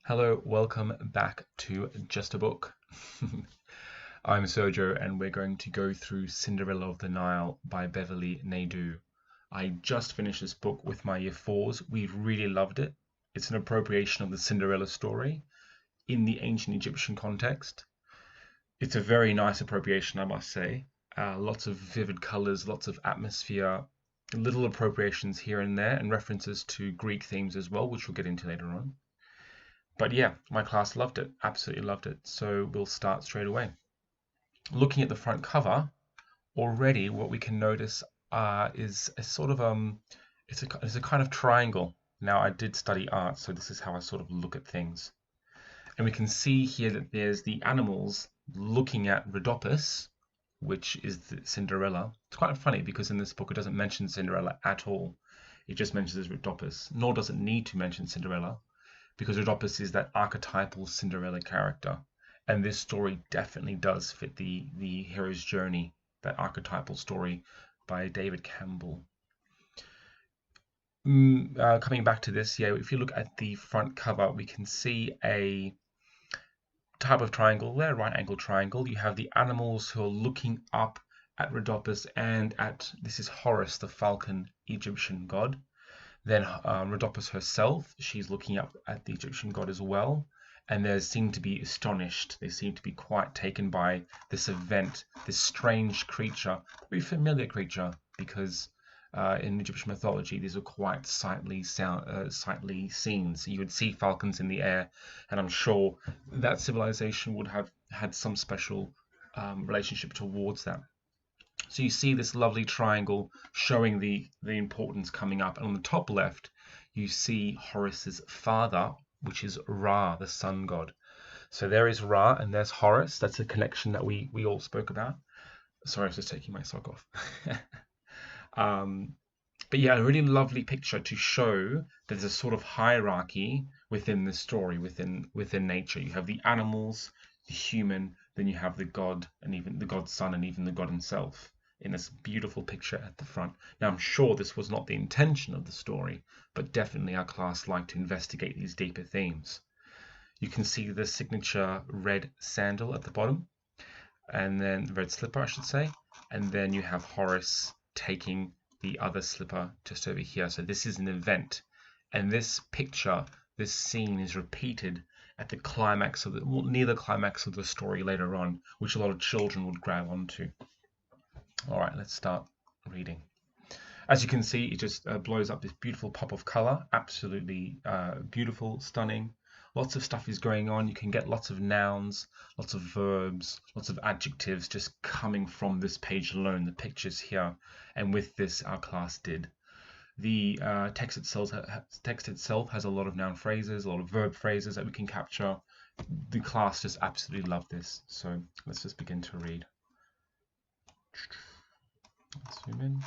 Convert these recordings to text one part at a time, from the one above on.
Hello, welcome back to Just a Book. I'm Sergio, and we're going to go through Cinderella of the Nile by Beverly Naidoo. I just finished this book with my year fours. We really loved it. It's an appropriation of the Cinderella story in the ancient Egyptian context. It's a very nice appropriation, I must say. Lots of vivid colors, lots of atmosphere, little appropriations here and there, and references to Greek themes as well, which we'll get into later on. But yeah, my class loved it, absolutely loved it. So we'll start straight away. Looking at the front cover, already what we can notice is a sort of it's a kind of triangle. Now I did study art, so this is how I sort of look at things. And we can see here that there's the animals looking at Rhodopus, which is the Cinderella. It's quite funny because in this book it doesn't mention Cinderella at all. It just mentions Rhodopus, nor does it need to mention Cinderella, because Rhodopus is that archetypal Cinderella character. And this story definitely does fit the hero's journey, that archetypal story by David Campbell. Coming back to this, yeah, if you look at the front cover, we can see a type of triangle there, right angle triangle. You have the animals who are looking up at Rhodopus and at, this is Horus, the falcon Egyptian god. Then Rhodopus herself, she's looking up at the Egyptian god as well, and they seem to be astonished. They seem to be quite taken by this event, this strange creature, very familiar creature, because in Egyptian mythology these are quite sightly scenes. You would see falcons in the air, and I'm sure that civilization would have had some special relationship towards that. So you see this lovely triangle showing the importance coming up. And on the top left, you see Horus's father, which is Ra, the sun god. So there is Ra and there's Horus. That's a connection that we all spoke about. Sorry, I was just taking my sock off. But yeah, a really lovely picture to show there's a sort of hierarchy within the story, within nature. You have the animals, the human, then you have the god, and even the god's son, and even the god himself in this beautiful picture at the front. Now, I'm sure this was not the intention of the story, but definitely our class liked to investigate these deeper themes. You can see the signature red sandal at the bottom, and then the red slipper, I should say, and then you have Horus taking the other slipper just over here. So this is an event, and this picture, this scene is repeated at the climax of the, well, near the climax of the story later on, which a lot of children would grab onto. All right, let's start reading. As you can see, it just blows up this beautiful pop of color. Absolutely beautiful, stunning. Lots of stuff is going on. You can get lots of nouns, lots of verbs, lots of adjectives just coming from this page alone, the pictures here. And with this, our class did. The text itself has a lot of noun phrases, a lot of verb phrases that we can capture. The class just absolutely loved this. So let's just begin to read. Let's zoom in.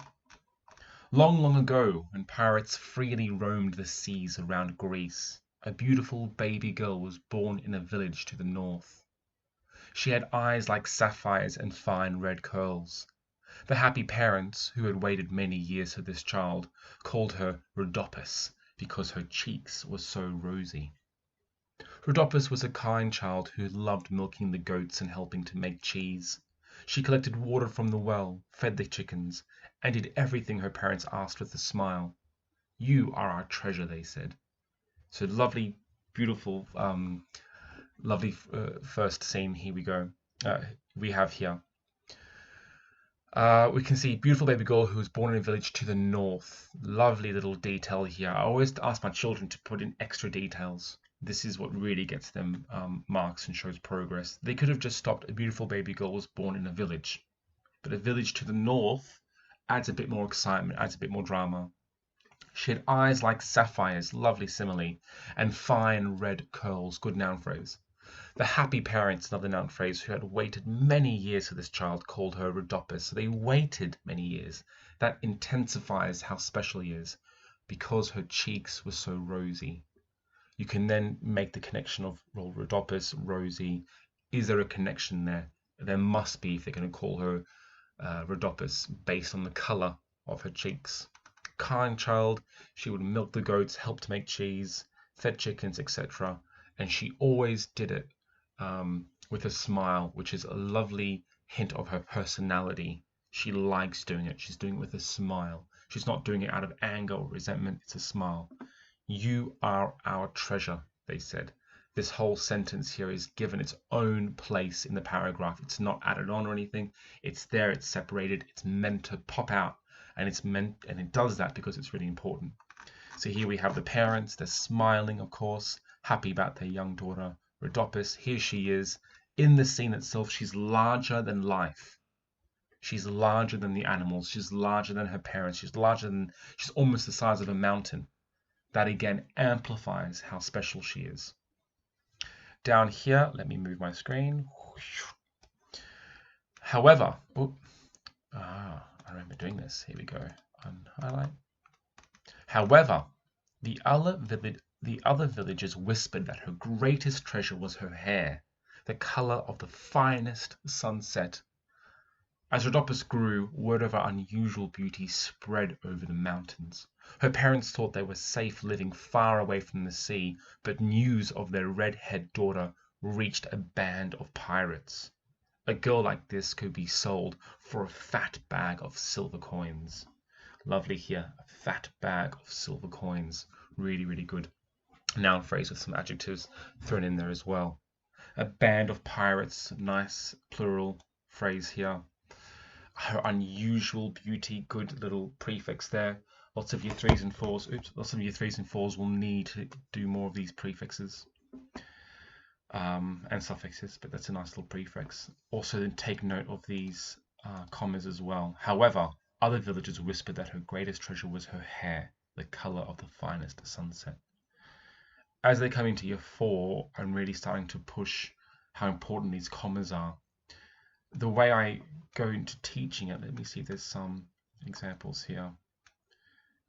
Long, long ago, when pirates freely roamed the seas around Greece, a beautiful baby girl was born in a village to the north. She had eyes like sapphires and fine red curls. The happy parents, who had waited many years for this child, called her Rhodopus because her cheeks were so rosy. Rhodopus was a kind child who loved milking the goats and helping to make cheese. She collected water from the well, fed the chickens, and did everything her parents asked with a smile. "You are our treasure," they said. So lovely, beautiful, lovely first scene. Here we go. We have here. We can see beautiful baby girl who was born in a village to the north. Lovely little detail here. I always ask my children to put in extra details. This is what really gets them marks and shows progress. They could have just stopped a beautiful baby girl was born in a village. But a village to the north adds a bit more excitement, adds a bit more drama. She had eyes like sapphires, lovely simile, and fine red curls, good noun phrase. The happy parents, another noun phrase, who had waited many years for this child, called her Rhodopus. So they waited many years. That intensifies how special he is, because her cheeks were so rosy. You can then make the connection of, well, Rhodopus, rosy. Is there a connection there? There must be if they're going to call her Rhodopus based on the color of her cheeks. Kind child, she would milk the goats, help to make cheese, fed chickens, etc. and she always did it with a smile, which is a lovely hint of her personality. She likes doing it. She's doing it with a smile. She's not doing it out of anger or resentment. It's a smile. You are our treasure, they said. This whole sentence here is given its own place in the paragraph. It's not added on or anything. It's there, it's separated, it's meant to pop out, and it does that because it's really important. So here we have the parents. They're smiling, of course, happy about their young daughter, Rhodopus. Here she is in the scene itself. She's larger than life. She's larger than the animals. She's larger than her parents. She's almost the size of a mountain. That again amplifies how special she is. Down here, let me move my screen. However, I remember doing this. Here we go. Unhighlight. However, the other villagers whispered that her greatest treasure was her hair, the color of the finest sunset. As Rhodopus grew, word of her unusual beauty spread over the mountains. Her parents thought they were safe living far away from the sea, but news of their red-haired daughter reached a band of pirates. A girl like this could be sold for a fat bag of silver coins. Lovely here, a fat bag of silver coins. Really, really good. Noun phrase with some adjectives thrown in there as well. A band of pirates, nice plural phrase here. Her unusual beauty, good little prefix there. Lots of your 3s and 4s. Lots of your 3s and 4s will need to do more of these prefixes and suffixes, but that's a nice little prefix. Also, then take note of these commas as well. However, other villagers whispered that her greatest treasure was her hair, the color of the finest sunset. As they come into year 4, I'm really starting to push how important these commas are. The way I go into teaching it, let me see if there's some examples here,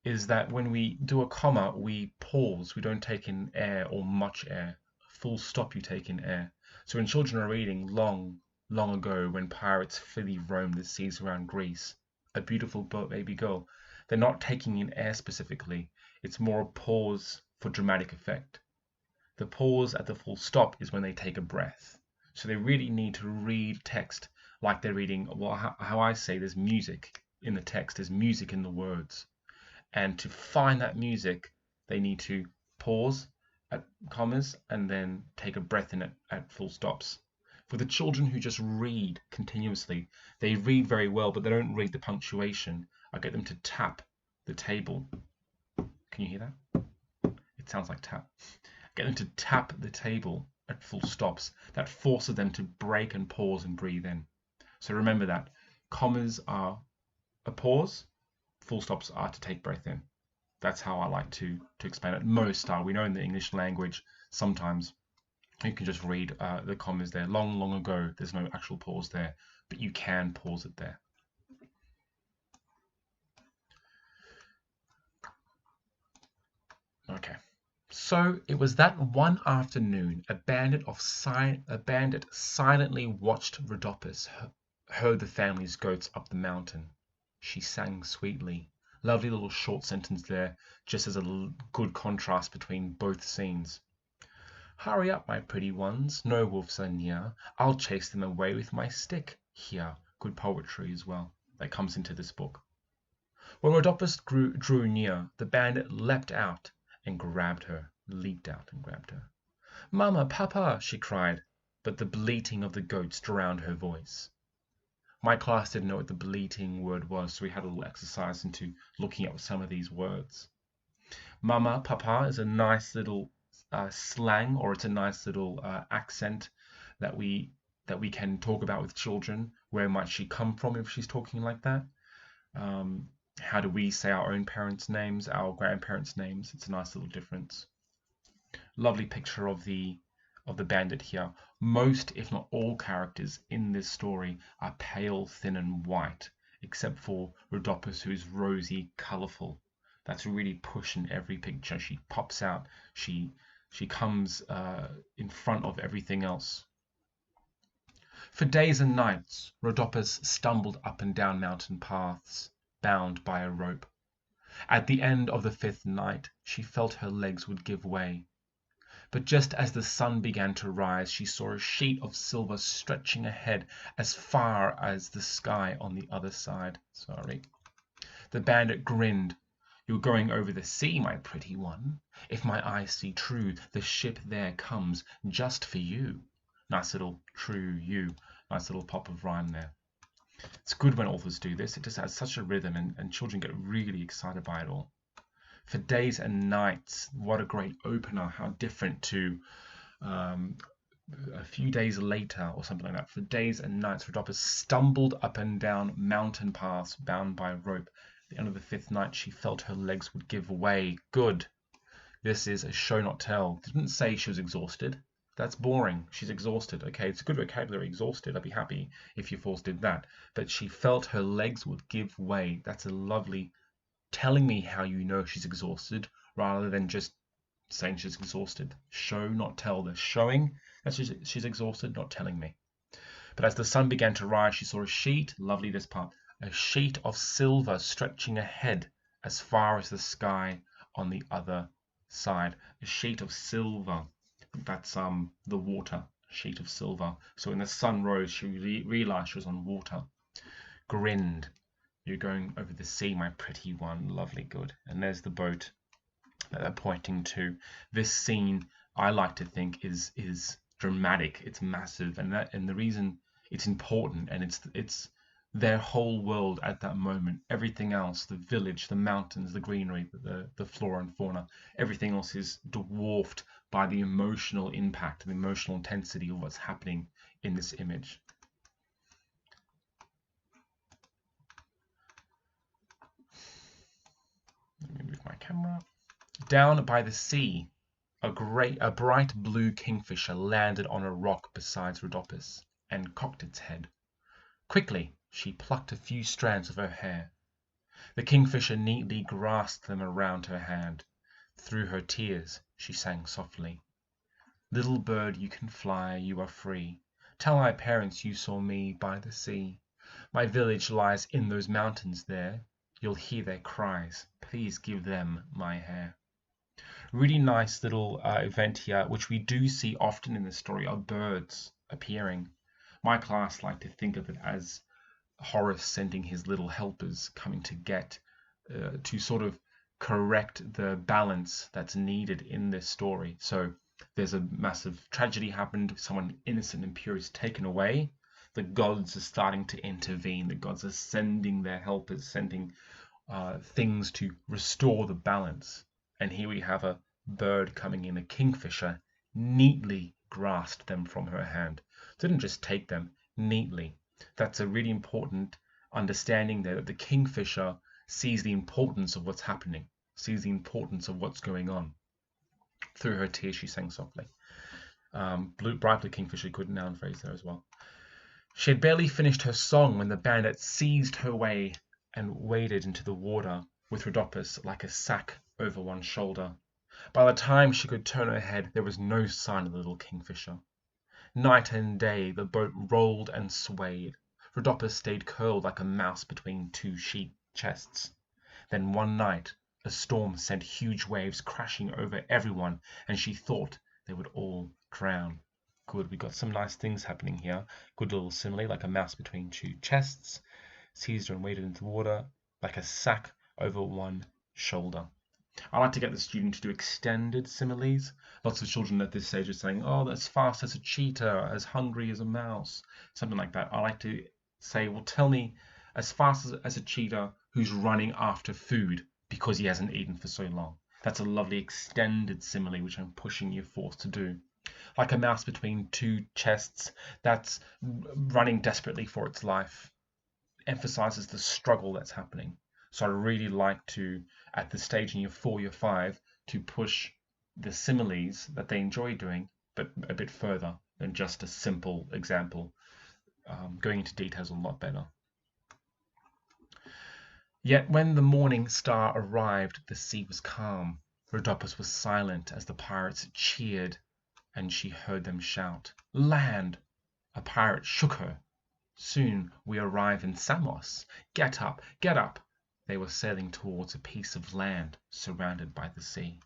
is that when we do a comma, we pause. We don't take in air or much air. Full stop, you take in air. So when children are reading long, long ago, when pirates freely roamed the seas around Greece, a beautiful baby girl, they're not taking in air specifically. It's more a pause for dramatic effect. The pause at the full stop is when they take a breath. So they really need to read text like they're reading, well, how I say there's music in the text, there's music in the words. And to find that music, they need to pause at commas and then take a breath in it at full stops. For the children who just read continuously, they read very well, but they don't read the punctuation. I get them to tap the table. Can you hear that? It sounds like tap. Get them to tap the table at full stops. That forces them to break and pause and breathe in. So remember that. Commas are a pause. Full stops are to take breath in. That's how I like to explain it. Most are. We know in the English language, sometimes you can just read the commas there. Long, long ago, there's no actual pause there, but you can pause it there. Okay. So it was that one afternoon a bandit silently watched Rhodopus herd the family's goats up the mountain. She sang sweetly. Lovely little short sentence there, just as a good contrast between both scenes. Hurry up, my pretty ones, no wolves are near. I'll chase them away with my stick. Here, good poetry as well, that comes into this book. When Rhodopus drew near, the bandit leapt out and grabbed her, leaped out and grabbed her. Mama, Papa, she cried, but the bleating of the goats drowned her voice. My class didn't know what the bleating word was, so we had a little exercise into looking at some of these words. Mama, Papa is a nice little slang, or it's a nice little accent that we can talk about with children. Where might she come from if she's talking like that? How do we say our own parents' names, our grandparents' names? It's a nice little difference. Lovely picture of the bandit here. Most, if not all, characters in this story are pale, thin, and white, except for Rhodopus, who is rosy, colourful. That's really push in every picture. She pops out. She comes in front of everything else. For days and nights, Rhodopus stumbled up and down mountain paths, bound by a rope. At the end of the 5th night, she felt her legs would give way. But just as the sun began to rise, she saw a sheet of silver stretching ahead as far as the sky on the other side. Sorry. The bandit grinned. "You're going over the sea, my pretty one. If my eyes see true, the ship there comes just for you." Nice little true you. Nice little pop of rhyme there. It's good when authors do this. It just has such a rhythm, and children get really excited by it all. For days and nights, what a great opener. How different to a few days later or something like that. For days and nights, Rhodopus stumbled up and down mountain paths bound by rope. At the end of the 5th night, she felt her legs would give way. Good. This is a show not tell. Didn't say she was exhausted. That's boring. She's exhausted. Okay, it's a good vocabulary, exhausted. I'd be happy if your force did that. But she felt her legs would give way. That's a lovely telling me how you know she's exhausted rather than just saying she's exhausted. Show, not tell. They're showing that she's exhausted, not telling me. But as the sun began to rise, she saw a sheet, lovely this part, a sheet of silver stretching ahead as far as the sky on the other side. A sheet of silver. That's the water, a sheet of silver. So when the sun rose, she realized she was on water. Grinned. "You're going over the sea, my pretty one." Lovely, good. And there's the boat that they're pointing to. This scene, I like to think, is dramatic. It's massive, and the reason it's important, and it's their whole world at that moment. Everything else, the village, the mountains, the greenery, the flora and fauna, everything else is dwarfed by the emotional impact and the emotional intensity of what's happening in this image. Let me move my camera. Down by the sea, a bright blue kingfisher landed on a rock beside Rhodopus and cocked its head. Quickly, she plucked a few strands of her hair. The kingfisher neatly grasped them around her hand. Through her tears, she sang softly, "Little bird, you can fly, you are free. Tell my parents you saw me by the sea. My village lies in those mountains there. You'll hear their cries. Please give them my hair." Really nice little event here, which we do see often in the story, are birds appearing. My class like to think of it as Horus sending his little helpers coming to get to sort of correct the balance that's needed in this story. So there's a massive tragedy happened, someone innocent and pure is taken away. The gods are starting to intervene. The gods are sending their helpers, sending things to restore the balance. And here we have a bird coming in, a kingfisher, neatly grasped them from her hand. Didn't just take them, neatly. That's a really important understanding there, that the kingfisher sees the importance of what's happening, sees the importance of what's going on. Through her tears, she sang softly. Bright blue kingfisher, good noun phrase there as well. She had barely finished her song when the bandit seized her way and waded into the water with Rhodopus like a sack over one shoulder. By the time she could turn her head, there was no sign of the little kingfisher. Night and day the boat rolled and swayed. Rhodopus stayed curled like a mouse between two sheep chests. Then one night a storm sent huge waves crashing over everyone, and she thought they would all drown. Good, we got some nice things happening here. Good little simile, like a mouse between two chests. Seized her and waded into the water like a sack over one shoulder. I like to get the student to do extended similes. Lots of children at this stage are saying, "Oh, that's fast as a cheetah, as hungry as a mouse," something like that. I like to say, "Well, tell me, as fast as a cheetah who's running after food because he hasn't eaten for so long." That's a lovely extended simile, which I'm pushing your force to do. Like a mouse between two chests, that's running desperately for its life. Emphasizes the struggle that's happening. So I really like to, at the stage in year 4, year 5, to push the similes that they enjoy doing, but a bit further than just a simple example. Going into details a lot better. Yet when the morning star arrived, the sea was calm. Rhodopus was silent as the pirates cheered, and she heard them shout, "Land!" A pirate shook her. "Soon we arrive in Samos. Get up, get up!" They were sailing towards a piece of land surrounded by the sea.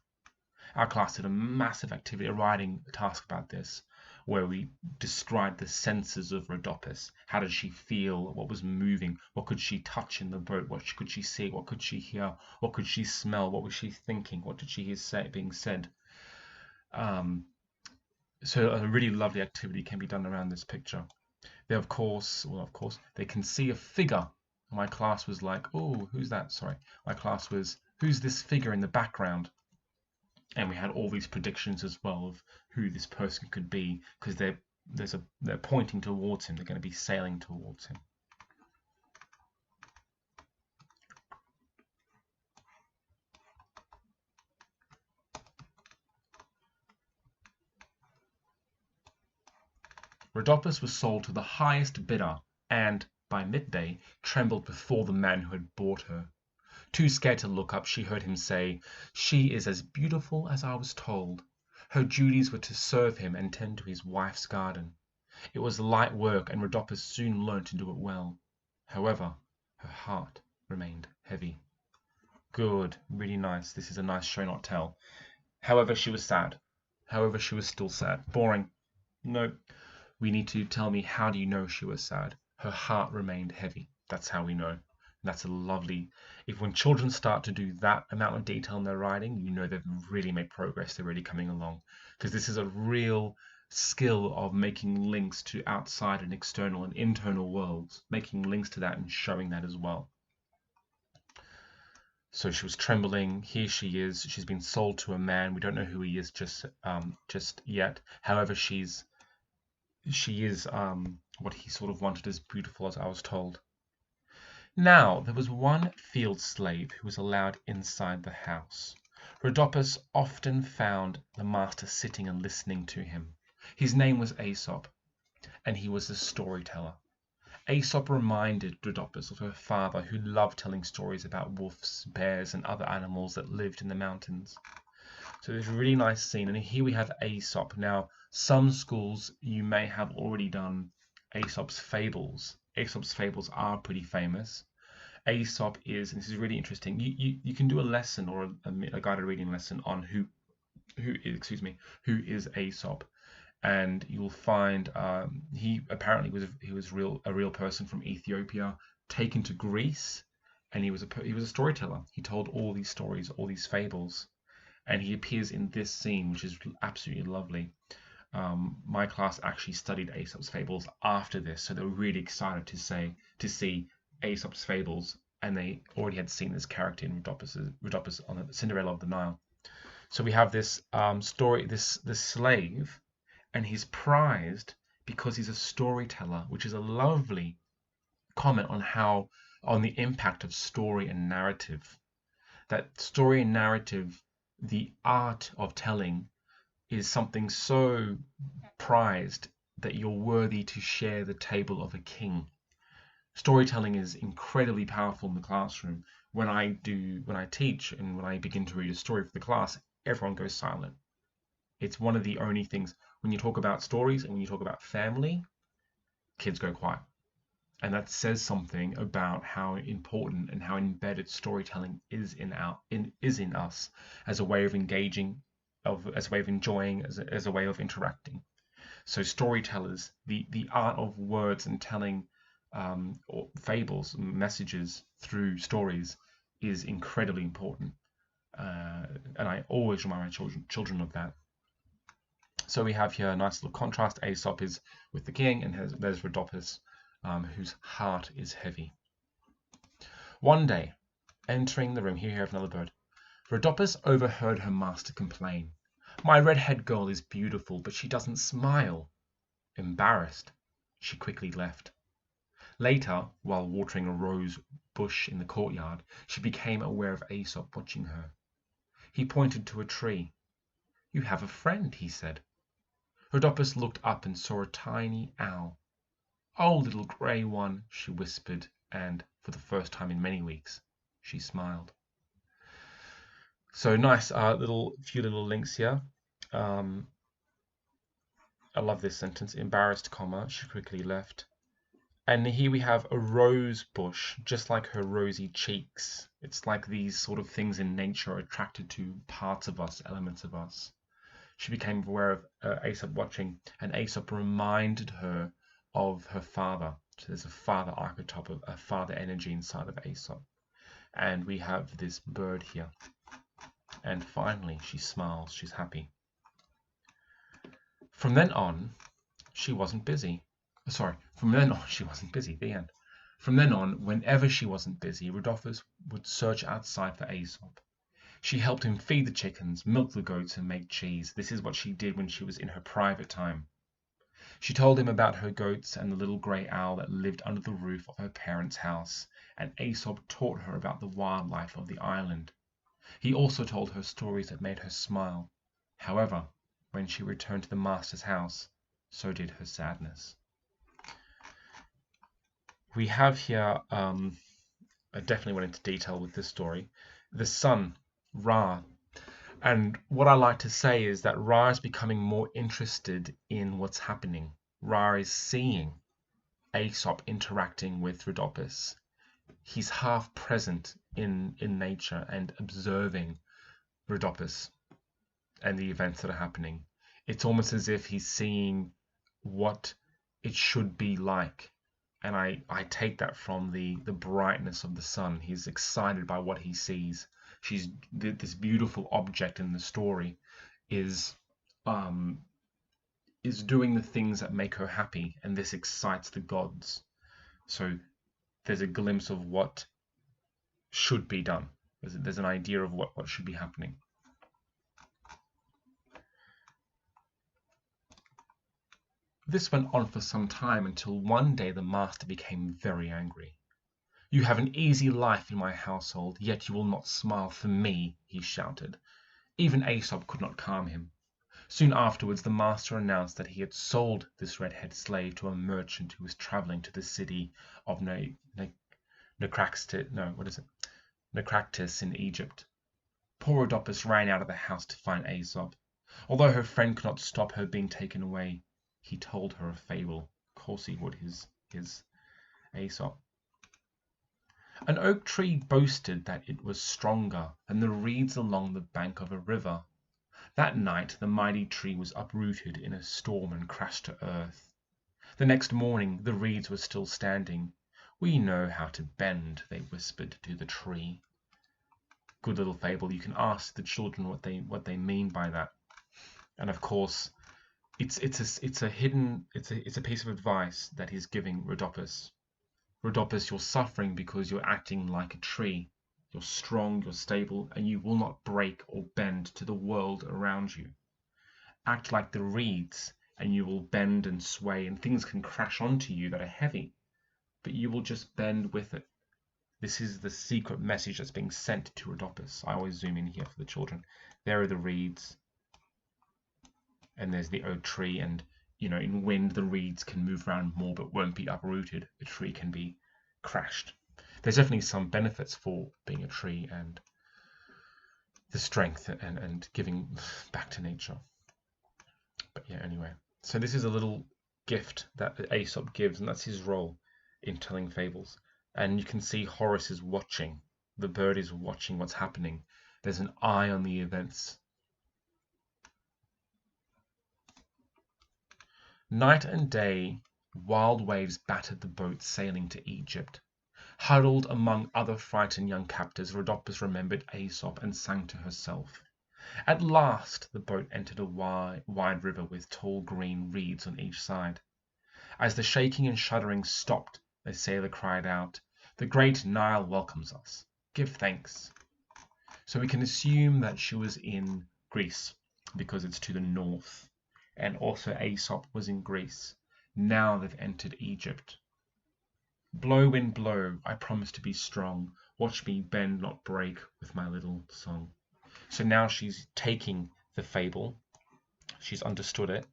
Our class did a massive activity, a writing task about this, where we described the senses of Rhodopus. How did she feel? What was moving? What could she touch in the boat? What could she see? What could she hear? What could she smell? What was she thinking? What did she hear being said? So a really lovely activity can be done around this picture. They of course, they can see a figure. My class was like, oh, who's that? Sorry. My class was, who's this figure in the background? And we had all these predictions as well of who this person could be, because they're pointing towards him. They're going to be sailing towards him. Rhodopus was sold to the highest bidder, and, by midday, trembled before the man who had bought her. Too scared to look up, she heard him say, "She is as beautiful as I was told." Her duties were to serve him and tend to his wife's garden. It was light work, and Rhodopus soon learned to do it well. However, her heart remained heavy. Good, really nice. This is a nice show not tell. However, she was sad. However, she was still sad. Boring. No. We need to tell me, how do you know she was sad? Her heart remained heavy. That's how we know. That's a lovely. If when children start to do that amount of detail in their writing, you know they've really made progress. They're really coming along, because this is a real skill of making links to outside and external and internal worlds, making links to that and showing that as well. So she was trembling. Here she is. She's been sold to a man. We don't know who he is just yet. However, she is what he sort of wanted, as beautiful as I was told. Now there was one field slave who was allowed inside the house. Rhodopus often found the master sitting and listening to him. His name was Aesop, and he was a storyteller. Aesop reminded Rhodopus of her father, who loved telling stories about wolves, bears, and other animals that lived in the mountains. So there's a really nice scene, and here we have Aesop. Now, some schools you may have already done Aesop's fables. Aesop's fables are pretty famous. Aesop is, and this is really interesting. You can do a lesson or a guided reading lesson on who is Aesop, and you'll find he apparently was a real person from Ethiopia, taken to Greece, and he was a storyteller. He told all these stories, all these fables, and he appears in this scene, which is absolutely lovely. My class actually studied Aesop's fables after this, so they were really excited to see Aesop's fables, and they already had seen this character in Rhodopus on the Cinderella of the Nile. So we have this story, this slave, and he's prized because he's a storyteller, which is a lovely comment on the impact of story and narrative. That story and narrative, the art of telling, is something so prized that you're worthy to share the table of a king. Storytelling is incredibly powerful in the classroom. When I teach and when I begin to read a story for the class, everyone goes silent. It's one of the only things, when you talk about stories and when you talk about family, kids go quiet. And that says something about how important and how embedded storytelling is in us, as a way of engaging, as a way of enjoying, as a way of interacting. So storytellers, the art of words and telling or fables, messages through stories, is incredibly important. And I always remind my children of that. So we have here a nice little contrast. Aesop is with the king, and there's Rhodopus, whose heart is heavy. One day, entering the room, here you have another bird. Rhodopus overheard her master complain. "My red-haired girl is beautiful, but she doesn't smile." Embarrassed, she quickly left. Later, while watering a rose bush in the courtyard, she became aware of Aesop watching her. He pointed to a tree. "You have a friend," he said. Rhodopus looked up and saw a tiny owl. "Oh, little grey one," she whispered, and, for the first time in many weeks, she smiled. So nice, few little links here. I love this sentence. Embarrassed, comma, she quickly left. And here we have a rose bush, just like her rosy cheeks. It's like these sort of things in nature are attracted to parts of us, elements of us. She became aware of Aesop watching, and Aesop reminded her of her father. So there's a father archetype, of a father energy inside of Aesop. And we have this bird here. And finally, she smiles, she's happy. From then on, she wasn't busy. Sorry, from then on, she wasn't busy. The end. From then on, whenever she wasn't busy, Rhodopus would search outside for Aesop. She helped him feed the chickens, milk the goats, and make cheese. This is what she did when she was in her private time. She told him about her goats and the little grey owl that lived under the roof of her parents' house, and Aesop taught her about the wildlife of the island. He also told her stories that made her smile. However, when she returned to the master's house, so did her sadness. We have here, I definitely went into detail with this story, the sun, Ra. And what I like to say is that Ra is becoming more interested in what's happening. Ra is seeing Aesop interacting with Rhodopus. He's half present in nature and observing Rhodopus and the events that are happening. It's almost as if he's seeing what it should be like. And I take that from the brightness of the sun. He's excited by what he sees. This beautiful object in the story is doing the things that make her happy, and this excites the gods. So there's a glimpse of what should be done. There's an idea of what should be happening. This went on for some time until one day the master became very angry. "You have an easy life in my household, yet you will not smile for me," he shouted. Even Aesop could not calm him. Soon afterwards the master announced that he had sold this red-haired slave to a merchant who was traveling to the city of Charaxis in Egypt. Poor Rhodopus ran out of the house to find Aesop. Although her friend could not stop her being taken away, he told her a fable. Of course he would, his Aesop. An oak tree boasted that it was stronger than the reeds along the bank of a river. That night the mighty tree was uprooted in a storm and crashed to earth. The next morning the reeds were still standing. "We know how to bend," they whispered to the tree. Good little fable. You can ask the children what they mean by that. And of course, it's a piece of advice that he's giving Rhodopus. Rhodopus, you're suffering because you're acting like a tree. You're strong, you're stable, and you will not break or bend to the world around you. Act like the reeds, and you will bend and sway, and things can crash onto you that are heavy, but you will just bend with it. This is the secret message that's being sent to Rhodopus. I always zoom in here for the children. There are the reeds, and there's the oak tree, and in wind the reeds can move around more but won't be uprooted. The tree can be crashed. There's definitely some benefits for being a tree and the strength and giving back to nature. But yeah, anyway. So this is a little gift that Aesop gives, and that's his role in telling fables. And you can see Horus is watching. The bird is watching what's happening. There's an eye on the events. Night and day, wild waves battered the boat sailing to Egypt. Huddled among other frightened young captors, Rhodopus remembered Aesop and sang to herself. At last the boat entered a wide river with tall green reeds on each side. As the shaking and shuddering stopped, a sailor cried out, "The great Nile welcomes us. Give thanks." So we can assume that she was in Greece because it's to the north. And also Aesop was in Greece. Now they've entered Egypt. "Blow, wind, blow, I promise to be strong. Watch me bend, not break, with my little song." So now she's taking the fable. She's understood it.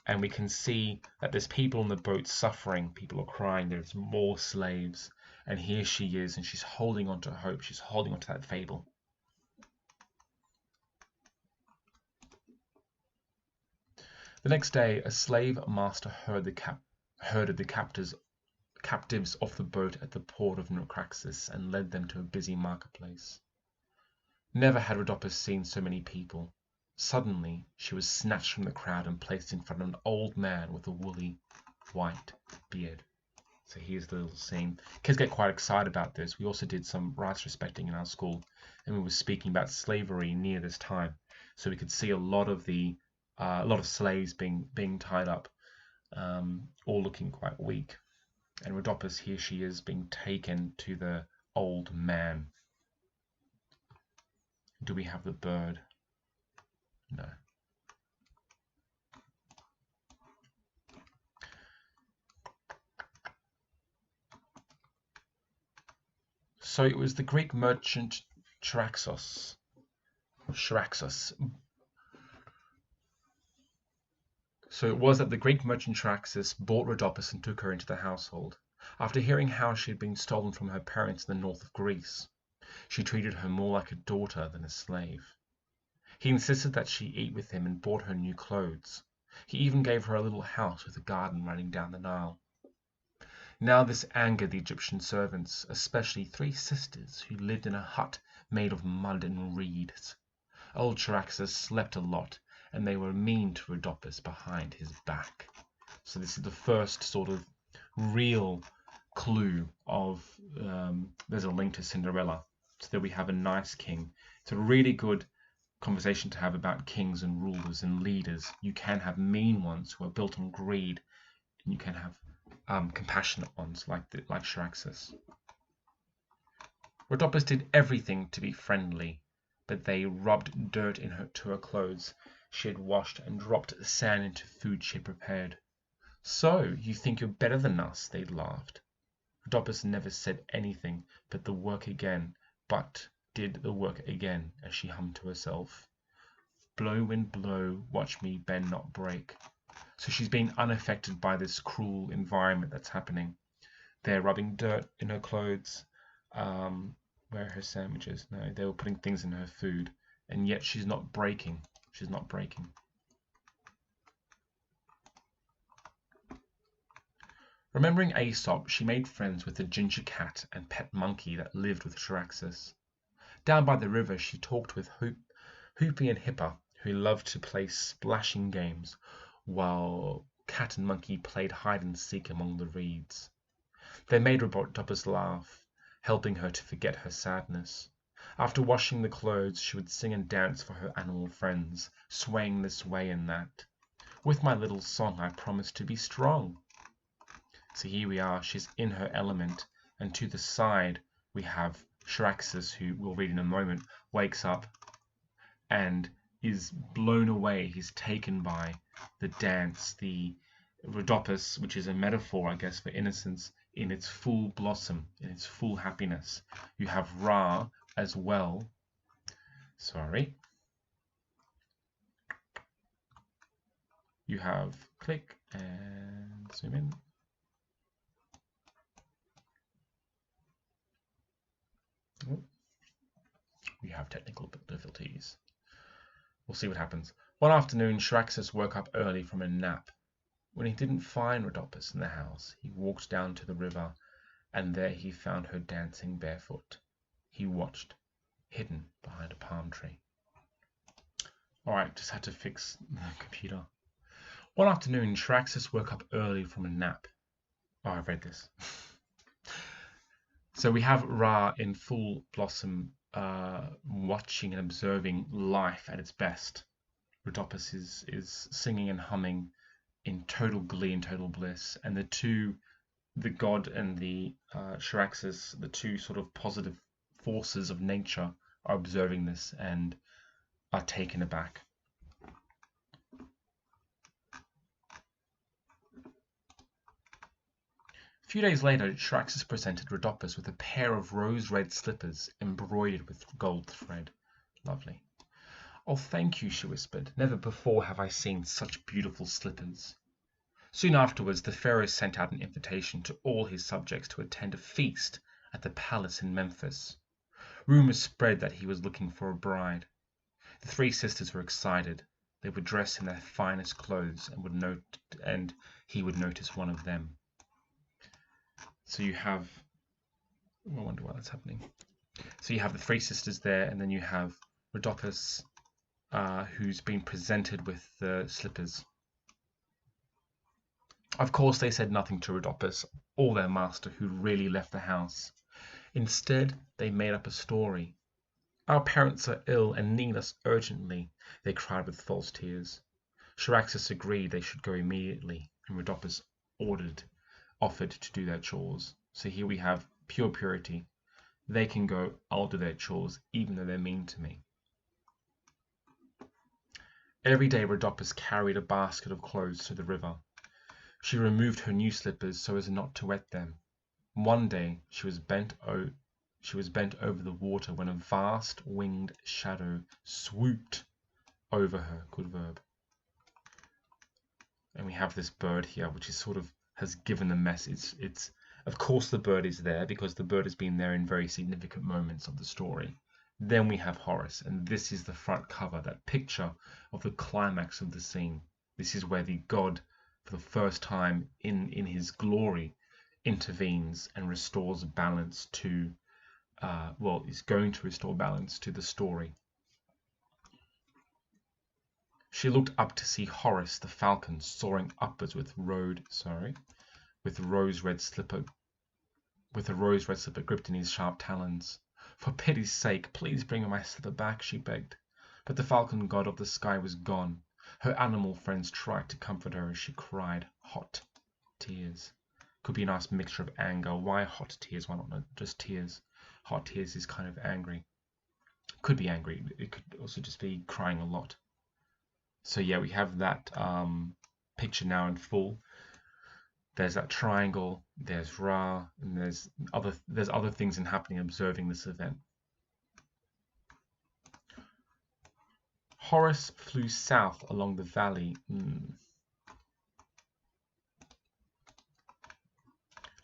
And we can see that there's people on the boat suffering. People are crying. There's more slaves. And here she is, and she's holding on to hope. She's holding on to that fable. The next day, a slave master herded the captives off the boat at the port of Charaxis and led them to a busy marketplace. Never had Rhodopus seen so many people. Suddenly, she was snatched from the crowd and placed in front of an old man with a woolly white beard. So here's the little scene. Kids get quite excited about this. We also did some rights respecting in our school, and we were speaking about slavery near this time. So we could see a lot of slaves being tied up, all looking quite weak. And Rhodopus, here she is being taken to the old man. Do we have the bird? No. So it was the Greek merchant Charaxis. So it was that the Greek merchant Charaxis bought Rhodopus and took her into the household. After hearing how she had been stolen from her parents in the north of Greece, she treated her more like a daughter than a slave. He insisted that she eat with him and bought her new clothes. He even gave her a little house with a garden running down the Nile. Now this angered the Egyptian servants, especially 3 sisters who lived in a hut made of mud and reeds. Old Charaxis slept a lot, and they were mean to Rhodopus behind his back. So this is the first sort of real clue of there's a link to Cinderella. So there we have a nice king. It's a really good conversation to have about kings and rulers and leaders. You can have mean ones who are built on greed, and you can have compassionate ones like Charaxis. Rhodopus did everything to be friendly, but they rubbed dirt to her clothes she had washed and dropped sand into food she had prepared. So, you think you're better than us, they laughed. Rhodopus never said anything but did the work again as she hummed to herself. Blow, wind, blow, watch me bend not break. So she's been unaffected by this cruel environment that's happening. They're rubbing dirt in her clothes. Where are her sandwiches? No, they were putting things in her food, and yet she's not breaking. She's not breaking. Remembering Aesop, she made friends with a ginger cat and pet monkey that lived with Charaxis. Down by the river, she talked with Hoopy and Hippa, who loved to play splashing games, while cat and monkey played hide and seek among the reeds. They made Rhodopus laugh, helping her to forget her sadness. After washing the clothes, she would sing and dance for her animal friends, swaying this way and that. With my little song, I promised to be strong. So here we are, she's in her element, and to the side we have Charaxis, who we'll read in a moment, wakes up and is blown away. He's taken by the dance, the Rhodopus, which is a metaphor, I guess, for innocence in its full blossom, in its full happiness. You have Ra as well. Sorry. You have click and zoom in. We have technical difficulties. We'll see what happens. One afternoon, Charaxis woke up early from a nap. When he didn't find Rhodopus in the house, he walked down to the river, and there he found her dancing barefoot. He watched, hidden behind a palm tree. Alright, just had to fix the computer. One afternoon, Charaxis woke up early from a nap. Oh, I've read this. So we have Ra in full blossom, watching and observing life at its best. Rhodopus is singing and humming in total glee and total bliss, and the god and the Charaxis, the two sort of positive forces of nature, are observing this and are taken aback. A few days later, Charaxis presented Rhodopus with a pair of rose-red slippers embroidered with gold thread. Lovely. Oh, thank you, she whispered. Never before have I seen such beautiful slippers. Soon afterwards, the pharaoh sent out an invitation to all his subjects to attend a feast at the palace in Memphis. Rumors spread that he was looking for a bride. The 3 sisters were excited. They were dressed in their finest clothes and he would notice one of them. So you have, I wonder why that's happening. So you have the three sisters there, and then you have Rhodopus, who's been presented with the slippers. Of course, they said nothing to Rhodopus or their master, who really left the house. Instead, they made up a story. Our parents are ill and need us urgently, they cried with false tears. Charaxis agreed they should go immediately, and Rhodopus offered to do their chores. So here we have pure purity. They can go, I'll do their chores, even though they're mean to me. Every day Rhodopus carried a basket of clothes to the river. She removed her new slippers so as not to wet them. One day she was bent over the water when a vast winged shadow swooped over her. Good verb. And we have this bird here, which is sort of has given the message. It's of course the bird is there because the bird has been there in very significant moments of the story. Then we have Horus, and this is the front cover, that picture of the climax of the scene. This is where the god, for the first time in his glory, intervenes and restores balance to, is going to restore balance to the story. She looked up to see Horus the falcon soaring upwards with a rose red slipper gripped in his sharp talons. For pity's sake, please bring my slipper back, she begged. But the falcon god of the sky was gone. Her animal friends tried to comfort her as she cried hot tears. Could be a nice mixture of anger. Why hot tears? Why not just tears? Hot tears is kind of angry. Could be angry. It could also just be crying a lot. So yeah, we have that picture now in full. There's that triangle, there's Ra, and there's other things happening observing this event. Horus flew south along the valley.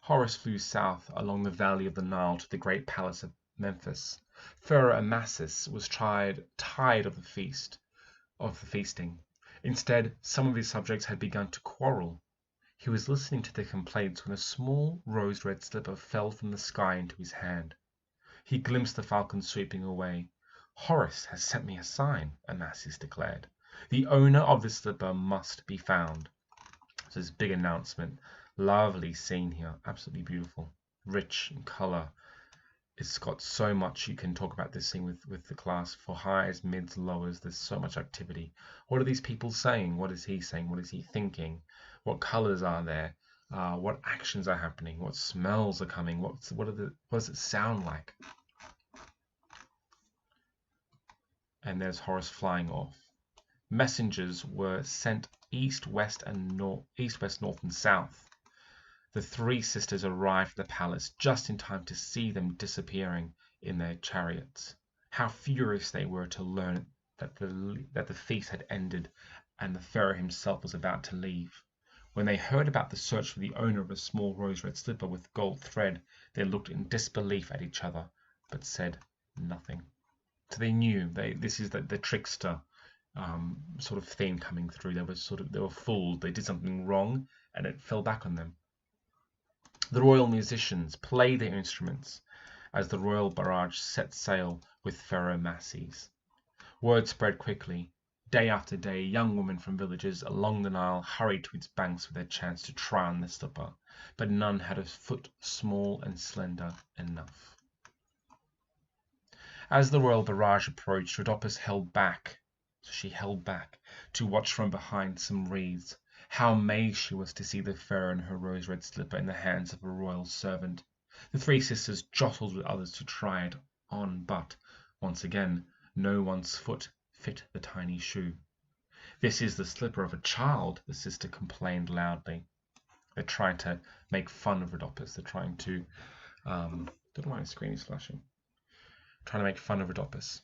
Horus flew south along the valley of the Nile to the great palace of Memphis. Pharaoh Amasis was tired of the feasting. Instead, some of his subjects had begun to quarrel. He was listening to their complaints when a small rose-red slipper fell from the sky into his hand. He glimpsed the falcon sweeping away. Horus has sent me a sign, Amasis declared. The owner of the slipper must be found. So this big announcement. Lovely scene here. Absolutely beautiful. Rich in colour. It's got so much you can talk about this scene with the class. For highs, mids, lowers, there's so much activity. What are these people saying? What is he saying? What is he thinking? What colours are there? What actions are happening? What smells are coming? What does it sound like? And there's Horus flying off. Messengers were sent east, west, north, and south. The three sisters arrived at the palace just in time to see them disappearing in their chariots. How furious they were to learn that the feast had ended and the pharaoh himself was about to leave. When they heard about the search for the owner of a small rose-red slipper with gold thread, they looked in disbelief at each other, but said nothing. So they knew this is the trickster sort of theme coming through. They were fooled. They did something wrong, and it fell back on them. The royal musicians played their instruments as the royal barrage set sail with Pharaoh Amasis. Word spread quickly. Day after day, young women from villages along the Nile hurried to its banks for their chance to try on the slipper, but none had a foot small and slender enough. As the royal barrage approached, Rhodopus held back to watch from behind some reeds. How amazed she was to see the pharaoh and her rose-red slipper in the hands of a royal servant. The three sisters jostled with others to try it on, but, once again, no one's foot fit the tiny shoe. This is the slipper of a child, the sister complained loudly. They're trying to make fun of Rhodopus. They're trying to... don't know why my screen is flashing. Trying to make fun of Rhodopus.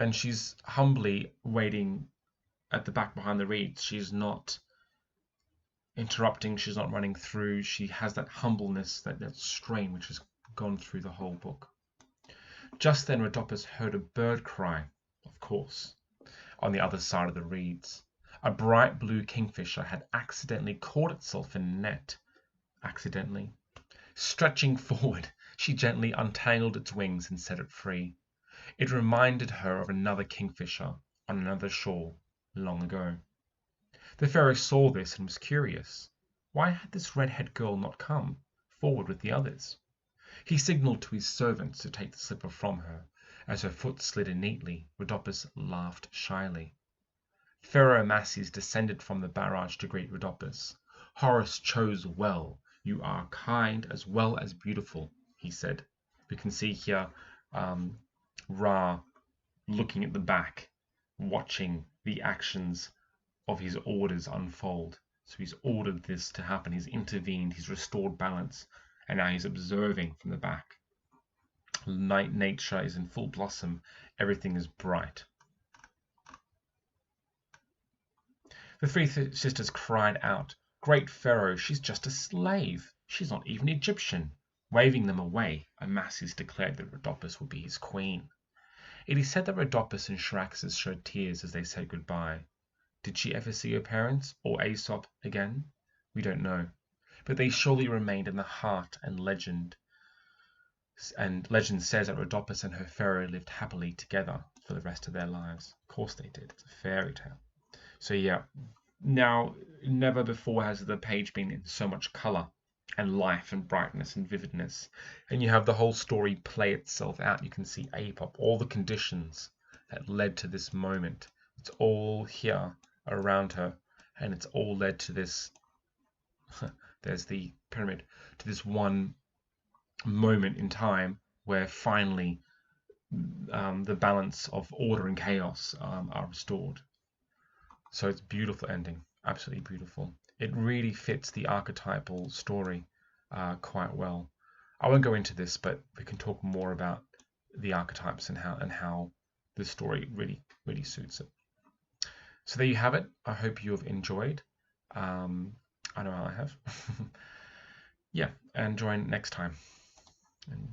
And she's humbly waiting at the back behind the reeds. She's not interrupting. She's not running through. She has that humbleness, that strain which has gone through the whole book. Just then Rhodopus heard a bird cry, of course, on the other side of the reeds. A bright blue kingfisher had accidentally caught itself in a net. Accidentally. Stretching forward, she gently untangled its wings and set it free. It reminded her of another kingfisher on another shore long ago. The pharaoh saw this and was curious. Why had this red-haired girl not come forward with the others? He signaled to his servants to take the slipper from her. As her foot slid in neatly, Rhodopus laughed shyly. Pharaoh Amasis descended from the barrage to greet Rhodopus. Horus chose well. You are kind as well as beautiful, he said. We can see here Ra looking at the back, watching the actions of his orders unfold. So he's ordered this to happen, he's intervened, he's restored balance, and now he's observing from the back. Nature is in full blossom, everything is bright. The three sisters cried out, "Great Pharaoh, she's just a slave. She's not even Egyptian." Waving them away, Amasis declared that Rhodopus would be his queen. It is said that Rhodopus and Charaxis shed tears as they said goodbye. Did she ever see her parents or Aesop again? We don't know, but they surely remained in the heart and legend. And legend says that Rhodopus and her pharaoh lived happily together for the rest of their lives. Of course they did. It's a fairy tale. So yeah, now never before has the page been in so much color and life and brightness and vividness. And you have the whole story play itself out. You can see Aesop, all the conditions that led to this moment. It's all here around her, and it's all led to this. There's the pyramid, to this one moment in time where finally the balance of order and chaos are restored. So it's a beautiful ending, absolutely beautiful. It really fits the archetypal story quite well. I won't go into this, but we can talk more about the archetypes and how the story really suits it. So there you have it. I hope you have enjoyed. I know I have. Yeah, and join next time. And